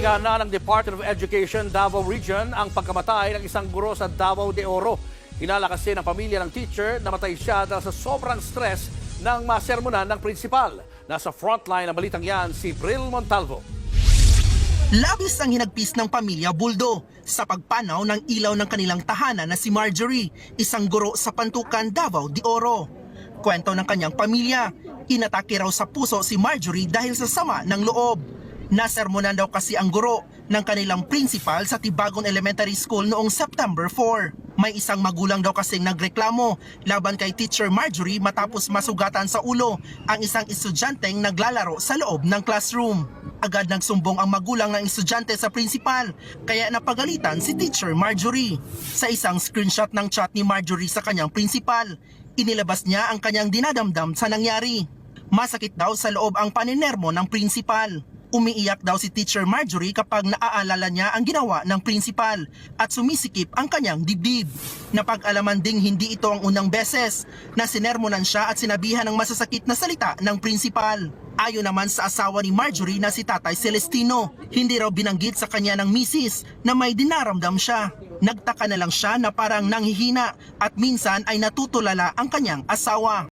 Inimbestigahan na ng Department of Education Davao Region ang pagkamatay ng isang guro sa Davao de Oro. Hinala kasi ng pamilya ng teacher na matay siya dahil sa sobrang stress ng masermonan ng principal. Nasa frontline ng balitang yan si Bril Montalvo. Labis ang hinagpis ng pamilya Buldo sa pagpanaw ng ilaw ng kanilang tahanan na si Marjorie, isang guro sa Pantukan, Davao de Oro. Kwento ng kanyang pamilya, inatake raw sa puso si Marjorie dahil sa sama ng loob. Nasermonan daw kasi ang guro ng kanilang principal sa Tibagon Elementary School noong September 4. May isang magulang daw kasing nagreklamo laban kay Teacher Marjorie matapos masugatan sa ulo ang isang estudyanteng naglalaro sa loob ng classroom. Agad nagsumbong ang magulang ng estudyante sa principal, kaya napagalitan si Teacher Marjorie. Sa isang screenshot ng chat ni Marjorie sa kanyang principal, inilabas niya ang kanyang dinadamdam sa nangyari. Masakit daw sa loob ang paninermo ng principal. Umiiyak daw si Teacher Marjorie kapag naaalala niya ang ginawa ng principal at sumisikip ang kanyang dibdib. Napag-alaman ding hindi ito ang unang beses na sinermonan siya at sinabihan ng masasakit na salita ng principal. Ayon naman sa asawa ni Marjorie na si Tatay Celestino, hindi raw binanggit sa kanya ng misis na may dinaramdam siya. Nagtaka na lang siya na parang nanghihina at minsan ay natutulala ang kanyang asawa.